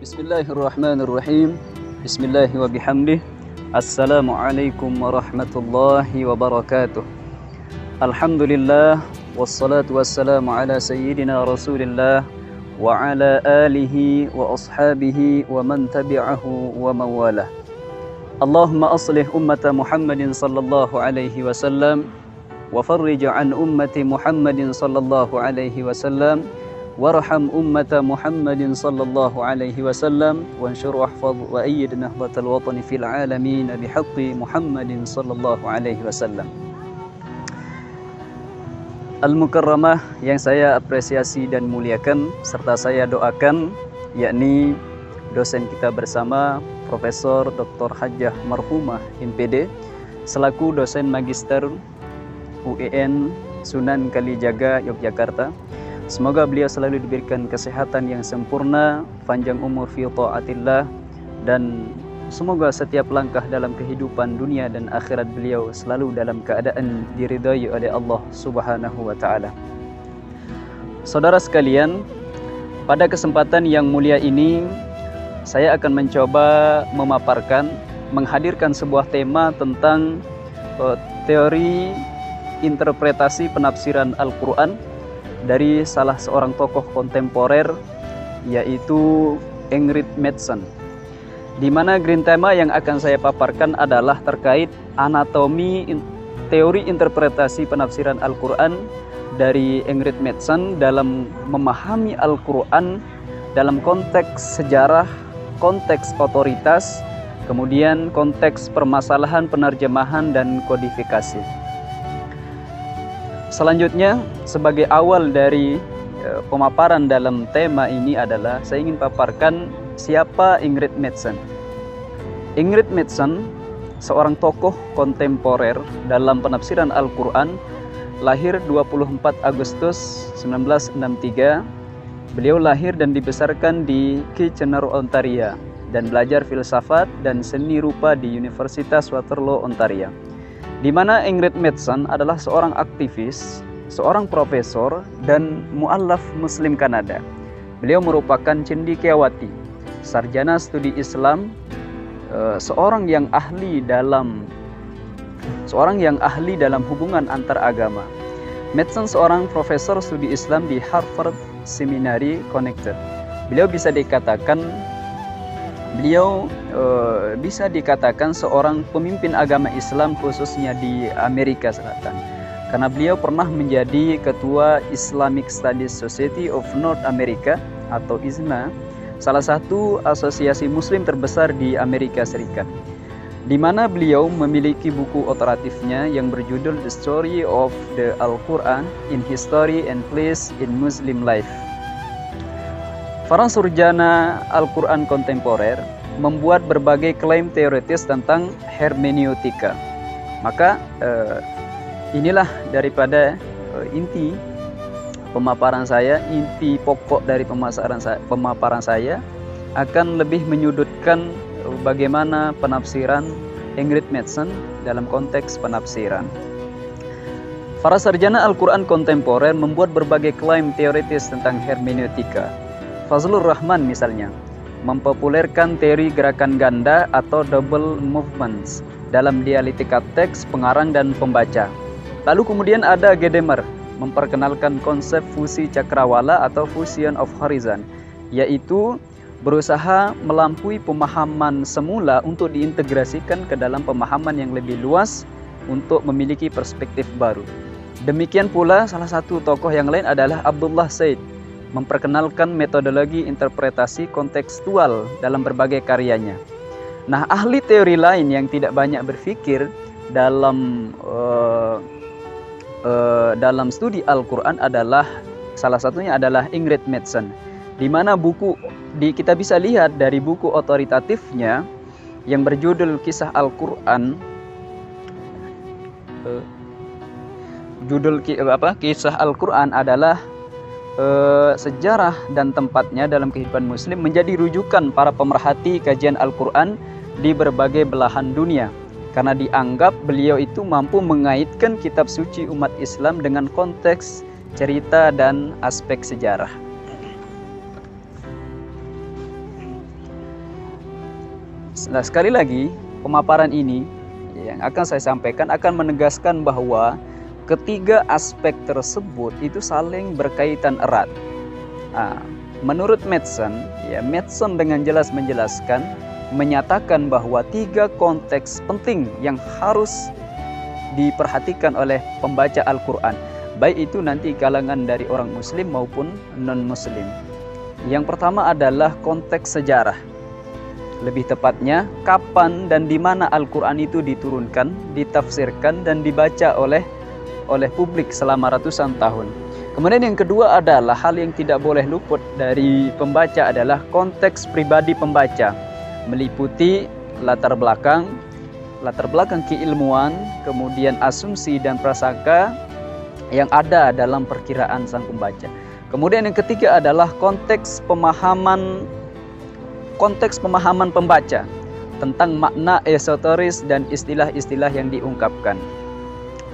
Bismillahirrahmanirrahim. Bismillah wa bihamdih. Assalamualaikum warahmatullahi wabarakatuh. Alhamdulillah wassalatu wassalamu ala sayyidina Rasulillah wa ala alihi wa ashabihi wa man tabi'ahu wa mawalah. Allahumma aslih ummata Muhammadin sallallahu alaihi wasallam wa farrij an ummati Muhammadin sallallahu alaihi wasallam warham ummata Muhammadin sallallahu alaihi wasallam wanshur wahfaz wa ayyid nahdatal watani fil alamin bihaqqi Muhammadin sallallahu alaihi wasallam. Al-Mukarramah yang saya apresiasi dan muliakan serta saya doakan, yakni dosen kita bersama Profesor Dr. Hajjah Marhumah MPD selaku dosen magister UIN Sunan Kalijaga Yogyakarta. Semoga beliau selalu diberikan kesehatan yang sempurna, panjang umur fi taatillah, dan semoga setiap langkah dalam kehidupan dunia dan akhirat beliau selalu dalam keadaan diridhai oleh Allah Subhanahu wa taala. Saudara sekalian, pada kesempatan yang mulia ini saya akan mencoba menghadirkan sebuah tema tentang teori interpretasi penafsiran Al-Qur'an dari salah seorang tokoh kontemporer, yaitu Ingrid Mattson. Di mana green tema yang akan saya paparkan adalah terkait anatomi teori interpretasi penafsiran Al-Quran dari Ingrid Mattson dalam memahami Al-Quran dalam konteks sejarah, konteks otoritas, kemudian konteks permasalahan penerjemahan dan kodifikasi. Selanjutnya, sebagai awal dari pemaparan dalam tema ini adalah saya ingin paparkan siapa Ingrid Mattson. Ingrid Mattson, seorang tokoh kontemporer dalam penafsiran Al-Quran, lahir 24 Agustus 1963. Beliau lahir dan dibesarkan di Kitchener, Ontario, dan belajar filsafat dan seni rupa di Universitas Waterloo, Ontario. Di mana Ingrid Mattson adalah seorang aktivis, seorang profesor, dan mu'allaf Muslim Kanada. Beliau merupakan cendekiawati, sarjana studi Islam, seorang yang ahli dalam hubungan antar agama. Mattson seorang profesor studi Islam di Harvard Seminary, Connecticut. Beliau bisa dikatakan seorang pemimpin agama Islam khususnya di Amerika Selatan, karena beliau pernah menjadi ketua Islamic Studies Society of North America atau ISNA, salah satu asosiasi muslim terbesar di Amerika Serikat, di mana beliau memiliki buku otoratifnya yang berjudul The Story of the Al-Quran in History and Place in Muslim Life. Para surjana Al-Quran kontemporer membuat berbagai klaim teoritis tentang hermeneutika. Maka inilah daripada inti pemaparan saya, inti pokok dari pemaparan saya akan lebih menyudutkan bagaimana penafsiran Ingrid Mattson dalam konteks penafsiran. Para sarjana Al-Quran kontemporer membuat berbagai klaim teoritis tentang hermeneutika. Fazlur Rahman misalnya mempopulerkan teori gerakan ganda atau double movements dalam dialektika teks, pengarang, dan pembaca. Lalu kemudian ada Gadamer memperkenalkan konsep fusi cakrawala atau fusion of horizon, yaitu berusaha melampaui pemahaman semula untuk diintegrasikan ke dalam pemahaman yang lebih luas untuk memiliki perspektif baru. Demikian pula salah satu tokoh yang lain adalah Abdullah Said, memperkenalkan metodologi interpretasi kontekstual dalam berbagai karyanya. Nah, ahli teori lain yang tidak banyak berpikir dalam studi Al-Quran adalah salah satunya adalah Ingrid Mattson, di mana kita bisa lihat dari buku otoritatifnya yang berjudul Kisah Al-Quran. Kisah Al-Quran adalah sejarah dan tempatnya dalam kehidupan muslim menjadi rujukan para pemerhati kajian Al-Quran di berbagai belahan dunia, karena dianggap beliau itu mampu mengaitkan kitab suci umat Islam dengan konteks cerita dan aspek sejarah. Nah, sekali lagi pemaparan ini yang akan saya sampaikan akan menegaskan bahwa ketiga aspek tersebut itu saling berkaitan erat. Nah, menurut Madsen, ya, Madsen dengan jelas menjelaskan, menyatakan bahwa tiga konteks penting yang harus diperhatikan oleh pembaca Al-Quran, baik itu nanti kalangan dari orang muslim maupun non-muslim. Yang pertama adalah konteks sejarah. Lebih tepatnya, kapan dan di mana Al-Quran itu diturunkan, ditafsirkan, dan dibaca oleh publik selama ratusan tahun. Kemudian yang kedua adalah hal yang tidak boleh luput dari pembaca adalah konteks pribadi pembaca, meliputi latar belakang keilmuan, kemudian asumsi dan prasangka yang ada dalam perkiraan sang pembaca. Kemudian yang ketiga adalah konteks pemahaman pembaca tentang makna esoteris dan istilah-istilah yang diungkapkan.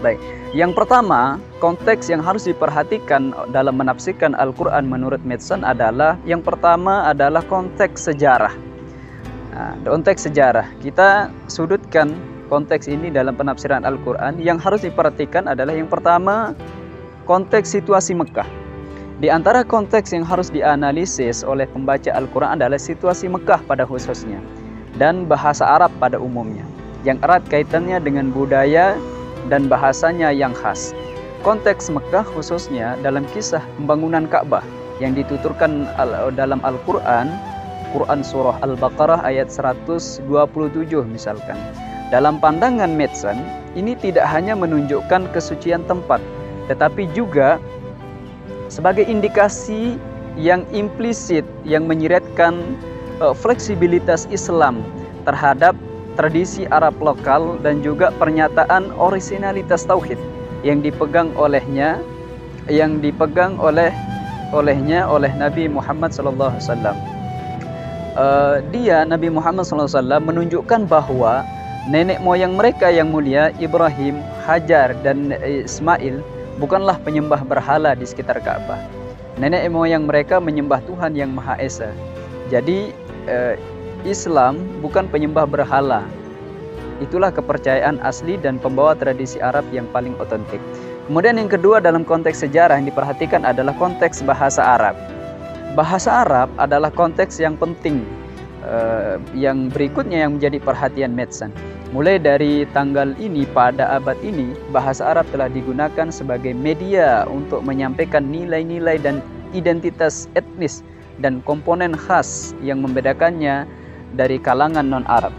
Baik, yang pertama, konteks yang harus diperhatikan dalam menafsirkan Al-Quran menurut Madsen adalah, yang pertama adalah konteks sejarah. Nah, konteks sejarah, kita sudutkan konteks ini dalam penafsiran Al-Quran. Yang harus diperhatikan adalah yang pertama, konteks situasi Mekah. Di antara konteks yang harus dianalisis oleh pembaca Al-Quran adalah situasi Mekah pada khususnya dan bahasa Arab pada umumnya, yang erat kaitannya dengan budaya dan bahasanya yang khas. Konteks Mekah khususnya dalam kisah pembangunan Ka'bah yang dituturkan dalam Al-Quran, Quran Surah Al-Baqarah ayat 127 misalkan. Dalam pandangan Madsen, ini tidak hanya menunjukkan kesucian tempat, tetapi juga sebagai indikasi yang implisit yang menyiratkan fleksibilitas Islam terhadap tradisi Arab lokal dan juga pernyataan orisinalitas tauhid yang dipegang olehnya oleh Nabi Muhammad SAW. Nabi Muhammad SAW menunjukkan bahwa nenek moyang mereka yang mulia Ibrahim, Hajar, dan Ismail bukanlah penyembah berhala di sekitar Ka'bah. Nenek moyang mereka menyembah Tuhan yang Maha Esa. Jadi Islam bukan penyembah berhala. Itulah kepercayaan asli dan pembawa tradisi Arab yang paling otentik. Kemudian yang kedua dalam konteks sejarah yang diperhatikan adalah konteks bahasa Arab. Bahasa Arab adalah konteks yang penting. Yang berikutnya yang menjadi perhatian Madsen. Mulai dari tanggal ini pada abad ini, bahasa Arab telah digunakan sebagai media untuk menyampaikan nilai-nilai dan identitas etnis dan komponen khas yang membedakannya dari kalangan non-Arab.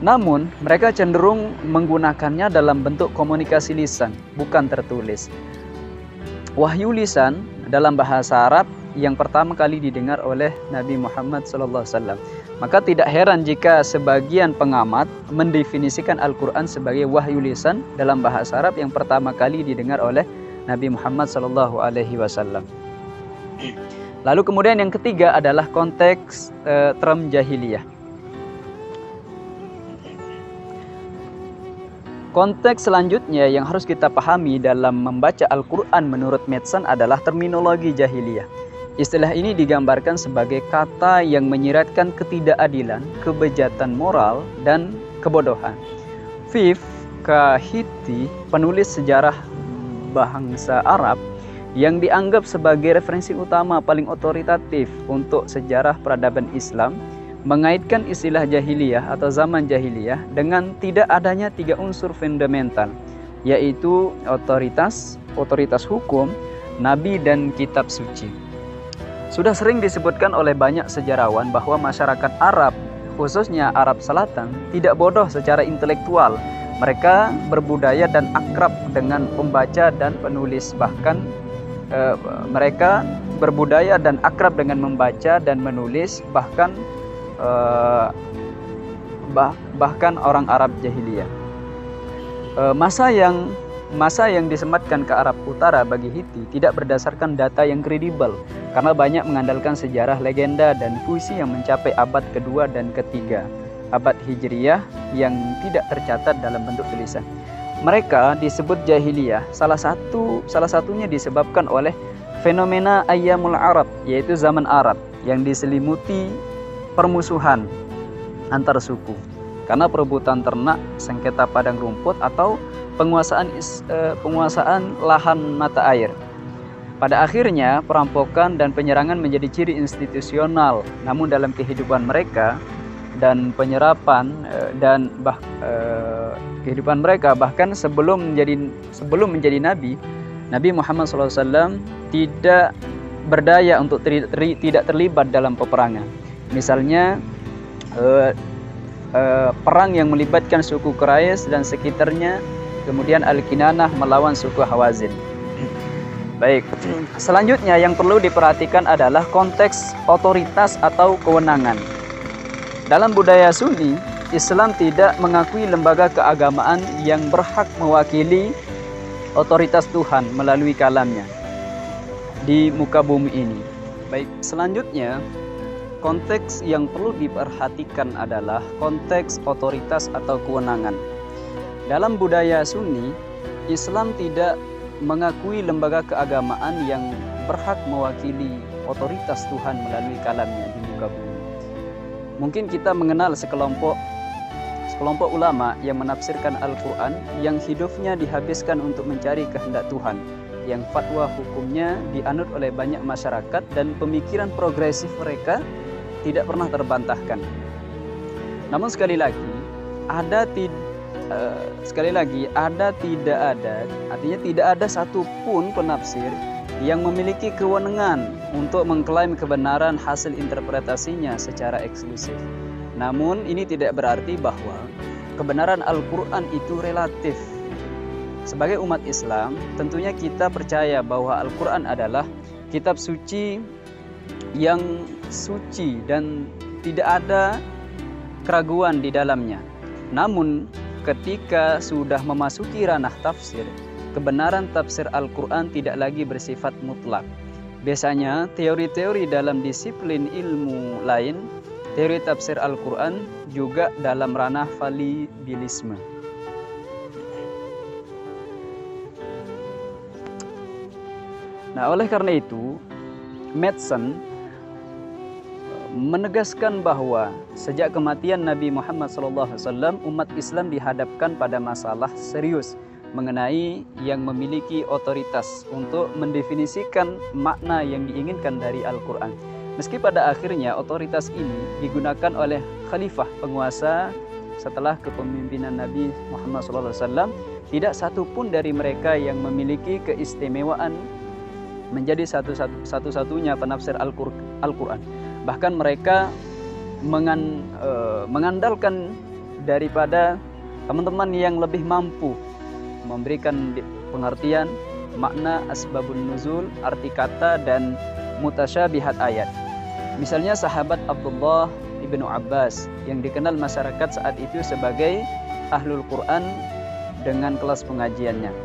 Namun, mereka cenderung menggunakannya dalam bentuk komunikasi lisan, bukan tertulis. Wahyu lisan dalam bahasa Arab yang pertama kali didengar oleh Nabi Muhammad SAW. Maka tidak heran jika sebagian pengamat mendefinisikan Al-Quran sebagai wahyu lisan dalam bahasa Arab yang pertama kali didengar oleh Nabi Muhammad SAW. Lalu kemudian yang ketiga adalah konteks term jahiliyah. Konteks selanjutnya yang harus kita pahami dalam membaca Al-Quran menurut Madsen adalah terminologi jahiliyah. Istilah ini digambarkan sebagai kata yang menyiratkan ketidakadilan, kebejatan moral, dan kebodohan. Viv Kahiti, penulis sejarah bangsa Arab yang dianggap sebagai referensi utama paling otoritatif untuk sejarah peradaban Islam, mengaitkan istilah jahiliyah atau zaman jahiliyah dengan tidak adanya tiga unsur fundamental, yaitu otoritas hukum, nabi, dan kitab suci. Sudah sering disebutkan oleh banyak sejarawan bahwa masyarakat Arab, khususnya Arab Selatan, tidak bodoh secara intelektual. Mereka berbudaya dan akrab dengan pembaca dan penulis. Bahkan mereka berbudaya dan akrab dengan membaca dan menulis, bahkan orang Arab jahiliyah. Masa yang disematkan ke Arab Utara bagi Hiti tidak berdasarkan data yang kredibel karena banyak mengandalkan sejarah legenda dan puisi yang mencapai abad kedua dan ketiga abad Hijriyah yang tidak tercatat dalam bentuk tulisan. Mereka disebut jahiliyah salah satunya disebabkan oleh fenomena Ayyamul Arab, yaitu zaman Arab yang diselimuti permusuhan antar suku. karena perebutan ternak, sengketa padang rumput, atau penguasaan lahan mata air. Pada akhirnya, perampokan dan penyerangan menjadi ciri institusional, namun dalam kehidupan mereka dan penyerapan kehidupan mereka, bahkan sebelum menjadi nabi, Nabi Muhammad SAW tidak berdaya untuk tidak terlibat dalam peperangan. Misalnya perang yang melibatkan suku Quraisy dan sekitarnya, kemudian Al-Kinanah melawan suku Hawazin. Baik, selanjutnya yang perlu diperhatikan adalah konteks otoritas atau kewenangan. Dalam budaya Sunni, Islam tidak mengakui lembaga keagamaan yang berhak mewakili otoritas Tuhan melalui kalamnya di muka bumi ini. Baik, selanjutnya konteks yang perlu diperhatikan adalah konteks otoritas atau kewenangan. Dalam budaya Sunni, Islam tidak mengakui lembaga keagamaan yang berhak mewakili otoritas Tuhan melalui kalamnya di muka bumi. Mungkin kita mengenal sekelompok ulama yang menafsirkan Al-Quran yang hidupnya dihabiskan untuk mencari kehendak Tuhan, yang fatwa hukumnya dianut oleh banyak masyarakat dan pemikiran progresif mereka tidak pernah terbantahkan. Namun sekali lagi artinya tidak ada satupun penafsir yang memiliki kewenangan untuk mengklaim kebenaran hasil interpretasinya secara eksklusif. Namun ini tidak berarti bahwa kebenaran Al-Quran itu relatif. Sebagai umat Islam, tentunya kita percaya bahwa Al-Quran adalah kitab suci yang suci dan tidak ada keraguan di dalamnya. Namun ketika sudah memasuki ranah tafsir, kebenaran tafsir Al-Quran tidak lagi bersifat mutlak. Biasanya teori-teori dalam disiplin ilmu lain, teori tafsir Al-Quran juga dalam ranah validilisme. Nah, oleh karena itu, Madsen menegaskan bahwa sejak kematian Nabi Muhammad SAW, umat Islam dihadapkan pada masalah serius mengenai yang memiliki otoritas untuk mendefinisikan makna yang diinginkan dari Al-Quran. Meski pada akhirnya otoritas ini digunakan oleh khalifah penguasa setelah kepemimpinan Nabi Muhammad SAW, tidak satupun dari mereka yang memiliki keistimewaan menjadi satu-satunya penafsir Al-Quran. Bahkan mereka mengandalkan daripada teman-teman yang lebih mampu memberikan pengertian makna asbabun nuzul, arti kata, dan mutasyabihat ayat. Misalnya sahabat Abdullah ibnu Abbas yang dikenal masyarakat saat itu sebagai Ahlul Quran dengan kelas pengajiannya.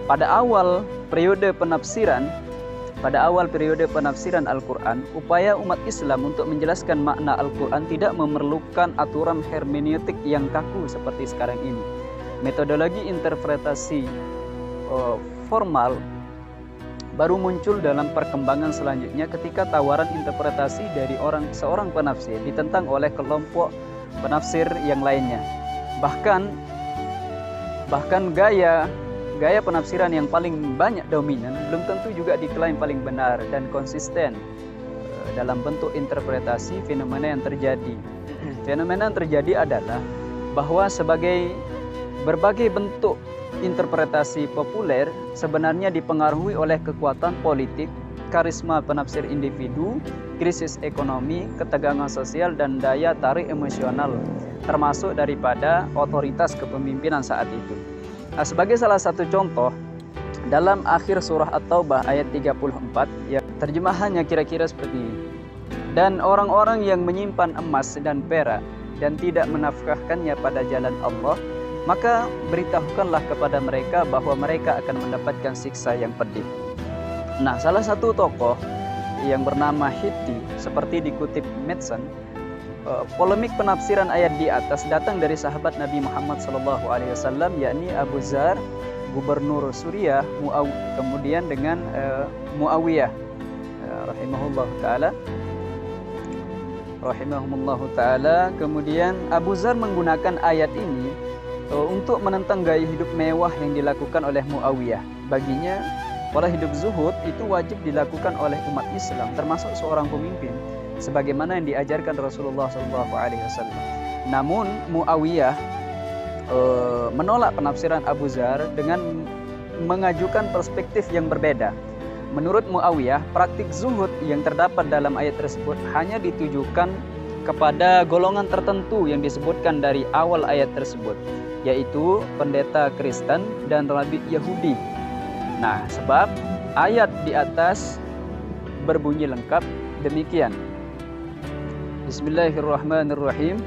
Pada awal periode penafsiran Al-Quran, upaya umat Islam untuk menjelaskan makna Al-Quran tidak memerlukan aturan hermeneutik yang kaku seperti sekarang ini. Metodologi interpretasi formal baru muncul dalam perkembangan selanjutnya ketika tawaran interpretasi dari seorang penafsir ditentang oleh kelompok penafsir yang lainnya. Bahkan gaya penafsiran yang paling banyak dominan belum tentu juga diklaim paling benar dan konsisten dalam bentuk interpretasi fenomena yang terjadi. Fenomena yang terjadi adalah bahwa sebagai berbagai bentuk interpretasi populer sebenarnya dipengaruhi oleh kekuatan politik, karisma penafsir individu, krisis ekonomi, ketegangan sosial, dan daya tarik emosional, termasuk daripada otoritas kepemimpinan saat itu. Nah, sebagai salah satu contoh, dalam akhir surah At-Taubah ayat 34, ya, terjemahannya kira-kira seperti ini. Dan orang-orang yang menyimpan emas dan perak dan tidak menafkahkannya pada jalan Allah, maka beritahukanlah kepada mereka bahwa mereka akan mendapatkan siksa yang pedih. Nah, salah satu tokoh yang bernama Hitti, seperti dikutip Madsen, polemik penafsiran ayat di atas datang dari sahabat Nabi Muhammad SAW, yakni Abu Zar, gubernur Suriah, kemudian dengan Muawiyah rahimahullah ta'ala. rahimahumullahu taala. Kemudian Abu Dzar menggunakan ayat ini untuk menentang gaya hidup mewah yang dilakukan oleh Muawiyah. Baginya, pola hidup zuhud itu wajib dilakukan oleh umat Islam, termasuk seorang pemimpin, sebagaimana yang diajarkan Rasulullah SAW. Namun Muawiyah menolak penafsiran Abu Dzar dengan mengajukan perspektif yang berbeda. Menurut Muawiyah, praktik zuhud yang terdapat dalam ayat tersebut hanya ditujukan kepada golongan tertentu yang disebutkan dari awal ayat tersebut, yaitu pendeta Kristen dan rabi Yahudi. Nah, sebab ayat di atas berbunyi lengkap demikian. Bismillahirrahmanirrahim.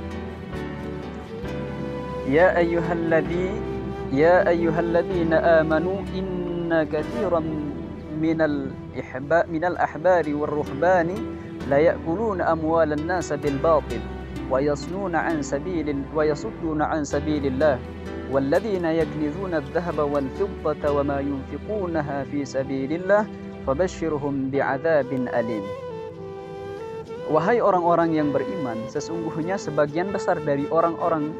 Ya ayyuhalladzina amanu inna katsiran minal ahbari warruhbani la ya'kuluna amwalan nasa bil batil wa yasudduna an sabilillah walladzina yaknizuna adh-dhahaba wal fiddata wama yunfiqunaha fi sabilillah fabashshirhum bi'adzabin alim. Wahai orang-orang yang beriman, sesungguhnya sebagian besar dari orang-orang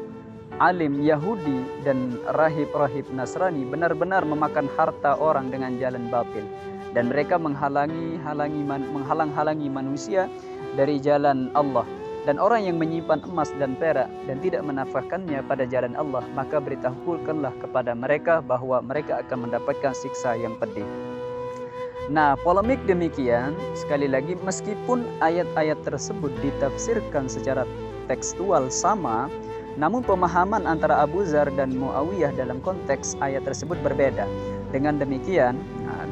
alim Yahudi dan rahib-rahib Nasrani benar-benar memakan harta orang dengan jalan batil, dan mereka menghalang-halangi manusia dari jalan Allah. Dan orang yang menyimpan emas dan perak dan tidak menafkahkannya pada jalan Allah, maka beritahukanlah kepada mereka bahwa mereka akan mendapatkan siksa yang pedih. Nah, polemik demikian, sekali lagi, meskipun ayat-ayat tersebut ditafsirkan secara tekstual sama, namun pemahaman antara Abu Dzar dan Muawiyah dalam konteks ayat tersebut berbeda. Dengan demikian,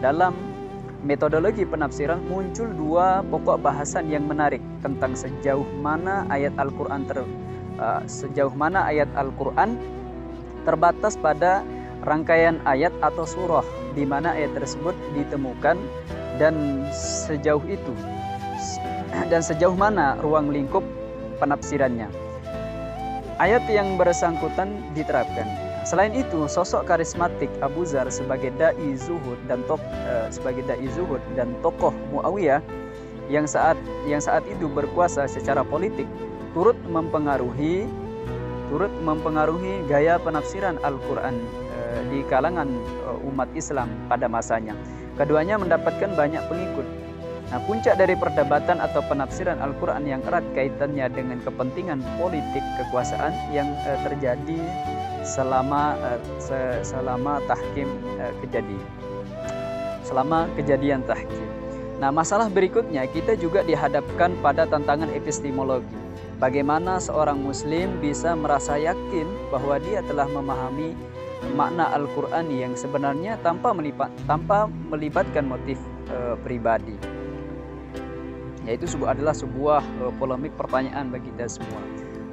dalam metodologi penafsiran muncul dua pokok bahasan yang menarik tentang sejauh mana ayat Al-Quran terbatas pada rangkaian ayat atau surah di mana ayat tersebut ditemukan, dan sejauh mana ruang lingkup penafsirannya ayat yang bersangkutan diterapkan. Selain itu, sosok karismatik Abu Dzar sebagai dai zuhud dan tokoh Muawiyah yang saat itu berkuasa secara politik turut mempengaruhi gaya penafsiran Al-Quran di kalangan umat Islam pada masanya. Keduanya mendapatkan banyak pengikut. Nah, puncak dari perdebatan atau penafsiran Al-Quran yang erat kaitannya dengan kepentingan politik kekuasaan yang terjadi selama kejadian tahkim. Nah, masalah berikutnya, kita juga dihadapkan pada tantangan epistemologi. Bagaimana seorang muslim bisa merasa yakin bahwa dia telah memahami makna Al-Quran yang sebenarnya tanpa melibatkan motif pribadi. Yaitu adalah sebuah polemik pertanyaan bagi kita semua.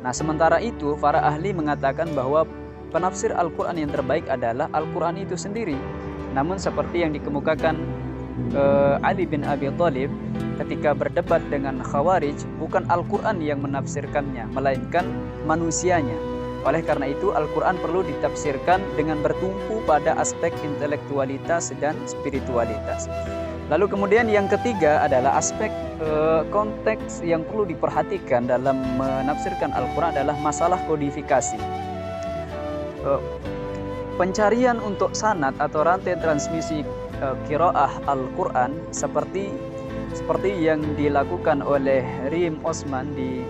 Nah, sementara itu para ahli mengatakan bahwa penafsir Al-Quran yang terbaik adalah Al-Quran itu sendiri. Namun seperti yang dikemukakan Ali bin Abi Thalib ketika berdebat dengan Khawarij, bukan Al-Quran yang menafsirkannya, melainkan manusianya. Oleh karena itu Al-Quran perlu ditafsirkan dengan bertumpu pada aspek intelektualitas dan spiritualitas. Lalu kemudian yang ketiga adalah aspek konteks yang perlu diperhatikan dalam menafsirkan Al-Quran adalah masalah kodifikasi. Pencarian untuk sanad atau rantai transmisi qiraah Al-Quran seperti yang dilakukan oleh Rim Osman di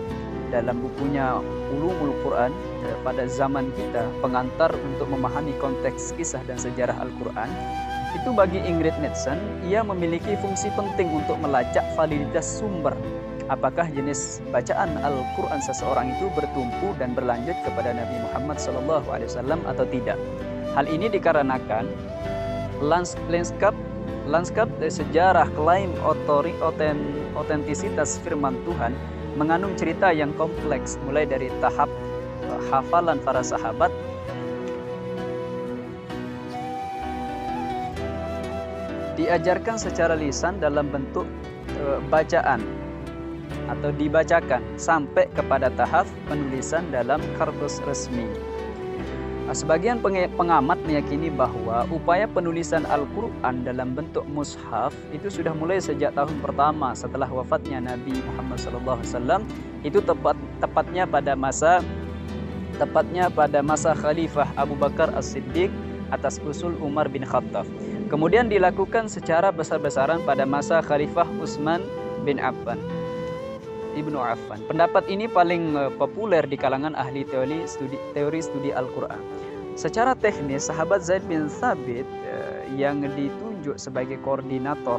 dalam bukunya Ulumul Quran pada zaman kita, pengantar untuk memahami konteks kisah dan sejarah Al-Quran. Itu bagi Ingrid Mattson, ia memiliki fungsi penting untuk melacak validitas sumber. Apakah jenis bacaan Al-Quran seseorang itu bertumpu dan berlanjut kepada Nabi Muhammad SAW atau tidak. Hal ini dikarenakan lanskap sejarah klaim otentisitas firman Tuhan mengandung cerita yang kompleks, mulai dari tahap hafalan para sahabat, diajarkan secara lisan dalam bentuk bacaan atau dibacakan sampai kepada tahap penulisan dalam kartus resmi. Sebagian pengamat meyakini bahwa upaya penulisan Al-Quran dalam bentuk mushaf itu sudah mulai sejak tahun pertama setelah wafatnya Nabi Muhammad SAW Itu tepatnya pada masa Khalifah Abu Bakar As-Siddiq atas usul Umar bin Khattab. Kemudian dilakukan secara besar-besaran pada masa Khalifah Utsman bin Affan, Ibnu Affan. Pendapat ini paling populer di kalangan ahli teori studi Al-Quran. Secara teknis, sahabat Zaid bin Thabit yang ditunjuk sebagai koordinator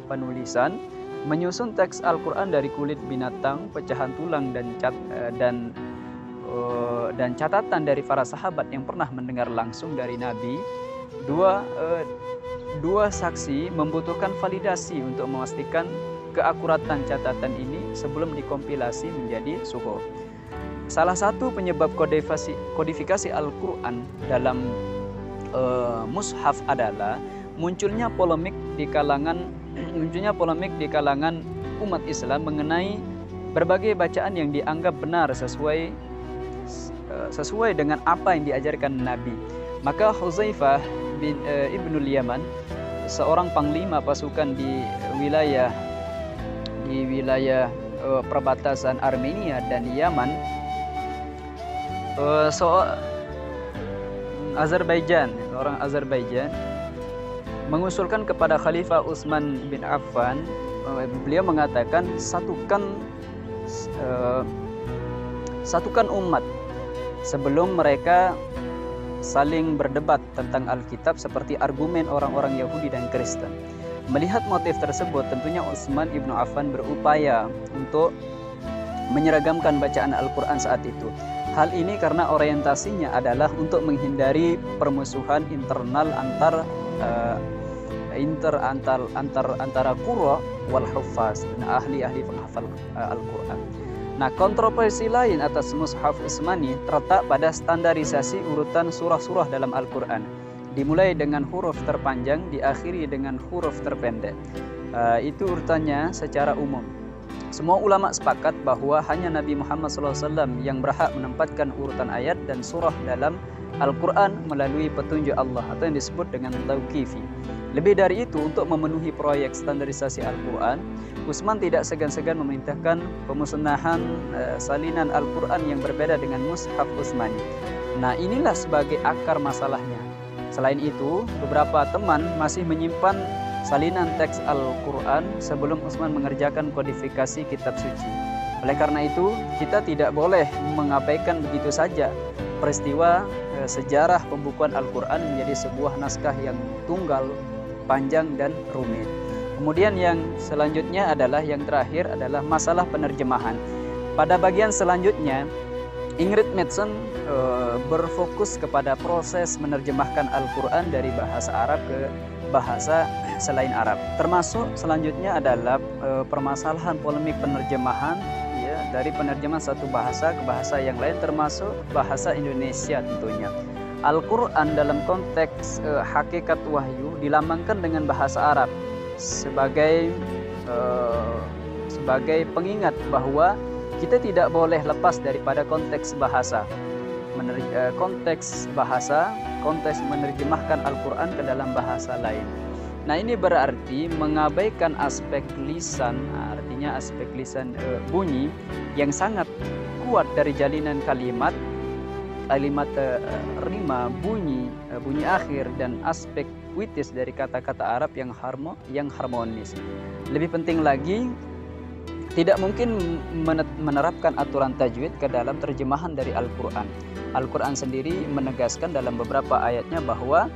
penulisan menyusun teks Al-Quran dari kulit binatang, pecahan tulang dan catatan dari para sahabat yang pernah mendengar langsung dari Nabi. Dua saksi membutuhkan validasi untuk memastikan keakuratan catatan ini sebelum dikompilasi menjadi suhuf. Salah satu penyebab kodifikasi Al-Quran dalam mushaf adalah munculnya polemik di kalangan umat Islam mengenai berbagai bacaan yang dianggap benar sesuai dengan apa yang diajarkan Nabi. Maka Hudzaifah bin Ibnul Yaman, seorang panglima pasukan di wilayah perbatasan Armenia dan Yaman, orang Azerbaijan, mengusulkan kepada Khalifah Utsman bin Affan. Beliau mengatakan satukan umat sebelum mereka saling berdebat tentang Alkitab seperti argumen orang-orang Yahudi dan Kristen. Melihat motif tersebut, tentunya Utsman ibnu Affan berupaya untuk menyeragamkan bacaan Al-Quran saat itu. Hal ini karena orientasinya adalah untuk menghindari permusuhan internal antara qurra wal huffaz, ahli-ahli penghafal Al-Quran. Nah, kontroversi lain atas mushaf Utsmani terletak pada standarisasi urutan surah-surah dalam Al-Quran. Dimulai dengan huruf terpanjang, diakhiri dengan huruf terpendek. Itu urutannya secara umum. Semua ulama sepakat bahwa hanya Nabi Muhammad SAW yang berhak menempatkan urutan ayat dan surah dalam Al-Quran melalui petunjuk Allah atau yang disebut dengan tauqifi. Lebih dari itu, untuk memenuhi proyek standarisasi Al-Quran, Utsman tidak segan-segan memerintahkan pemusnahan salinan Al-Quran yang berbeda dengan mushaf Utsmani. Nah, inilah sebagai akar masalahnya. Selain itu, beberapa teman masih menyimpan salinan teks Al-Quran sebelum Utsman mengerjakan kodifikasi kitab suci. Oleh karena itu, kita tidak boleh mengabaikan begitu saja peristiwa sejarah pembukuan Al-Quran menjadi sebuah naskah yang tunggal, panjang dan rumit. Kemudian yang terakhir adalah masalah penerjemahan. Pada bagian selanjutnya, Ingrid Mattson berfokus kepada proses menerjemahkan Al-Quran dari bahasa Arab ke bahasa selain Arab. Termasuk selanjutnya adalah permasalahan polemik penerjemahan, ya, dari penerjemahan satu bahasa ke bahasa yang lain, termasuk bahasa Indonesia tentunya. Al-Quran dalam konteks hakikat wahyu dilambangkan dengan bahasa Arab sebagai pengingat bahwa kita tidak boleh lepas daripada konteks bahasa. Konteks menerjemahkan Al-Quran ke dalam bahasa lain. Nah, ini berarti mengabaikan aspek lisan, artinya aspek lisan bunyi yang sangat kuat dari jalinan kalimat rima, bunyi akhir, dan aspek puitis dari kata-kata Arab yang harmonis. Lebih penting lagi, tidak mungkin menerapkan aturan tajwid ke dalam terjemahan dari Al-Quran. Al-Quran sendiri menegaskan dalam beberapa ayatnya bahwa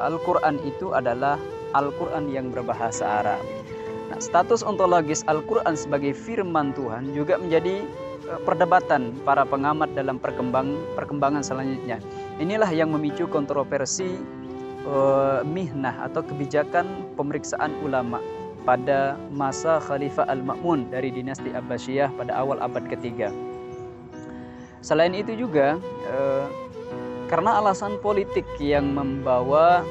Al-Quran itu adalah Al-Quran yang berbahasa Arab. Nah, status ontologis Al-Quran sebagai firman Tuhan juga menjadi perdebatan para pengamat dalam perkembangan selanjutnya. Inilah yang memicu kontroversi mihnah atau kebijakan pemeriksaan ulama pada masa Khalifah Al-Ma'mun dari dinasti Abbasiyah pada awal abad ketiga. Selain itu juga karena alasan politik yang membawa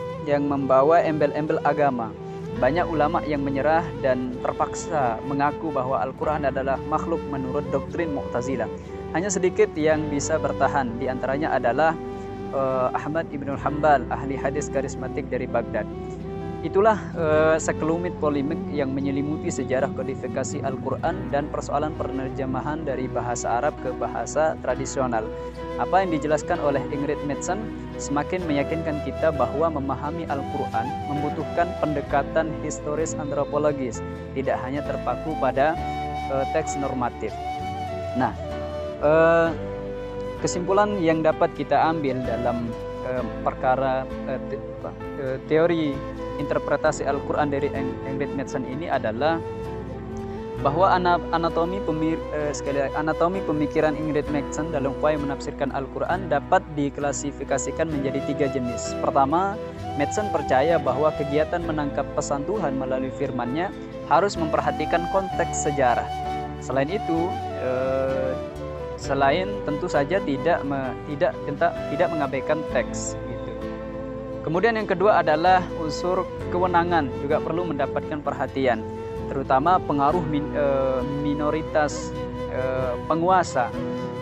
embel-embel agama, banyak ulama yang menyerah dan terpaksa mengaku bahwa Al-Quran adalah makhluk menurut doktrin Mu'tazilah. Hanya sedikit yang bisa bertahan, di antaranya adalah Ahmad ibn Hanbal, ahli hadis karismatik dari Baghdad. Itulah sekelumit polemik yang menyelimuti sejarah kodifikasi Al-Quran dan persoalan penerjemahan dari bahasa Arab ke bahasa tradisional. Apa yang dijelaskan oleh Ingrid Mattson semakin meyakinkan kita bahwa memahami Al-Quran membutuhkan pendekatan historis antropologis, tidak hanya terpaku pada teks normatif. Nah, kesimpulan yang dapat kita ambil dalam perkara teori interpretasi Al-Quran dari Ingrid Mattson ini adalah bahwa anatomi pemikiran Ingrid Mattson dalam upaya menafsirkan Al-Quran dapat diklasifikasikan menjadi 3 jenis. Pertama, Mattson percaya bahwa kegiatan menangkap pesan Tuhan melalui firman-Nya harus memperhatikan konteks sejarah. Selain itu, tentu saja tidak mengabaikan teks. Kemudian yang kedua adalah unsur kewenangan juga perlu mendapatkan perhatian, terutama pengaruh minoritas penguasa,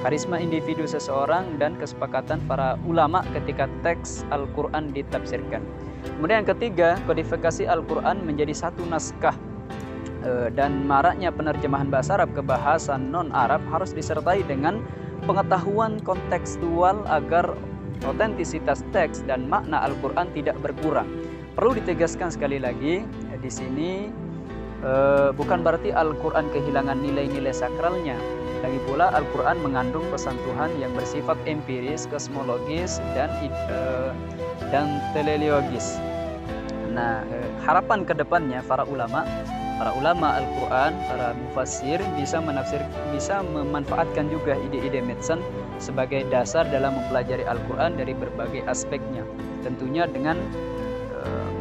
karisma individu seseorang, dan kesepakatan para ulama ketika teks Al-Quran ditafsirkan. Kemudian yang ketiga, kodifikasi Al-Quran menjadi satu naskah dan maraknya penerjemahan bahasa Arab ke bahasa non-Arab harus disertai dengan pengetahuan kontekstual agar otentisitas teks dan makna Al-Quran tidak berkurang. Perlu ditegaskan sekali lagi, di sini bukan berarti Al-Quran kehilangan nilai-nilai sakralnya. Lagi pula Al-Quran mengandung pesan Tuhan yang bersifat empiris, kosmologis, dan teleologis. Nah, harapan kedepannya para ulama Al-Quran, para mufassir bisa memanfaatkan juga ide-ide Mattson sebagai dasar dalam mempelajari Al-Quran dari berbagai aspeknya. Tentunya dengan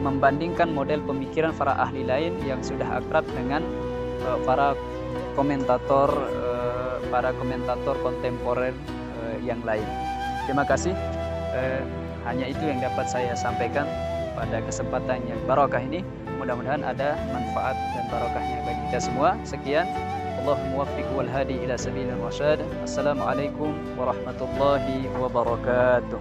membandingkan model pemikiran para ahli lain yang sudah akrab dengan para komentator kontemporer yang lain. Terima kasih. Hanya itu yang dapat saya sampaikan pada kesempatan yang barokah ini. Mudah-mudahan ada manfaat dan barokahnya bagi kita semua. Sekian. Allahumma muwaffiq wal hadi ila sabilir rasyad. Assalamualaikum warahmatullahi wabarakatuh.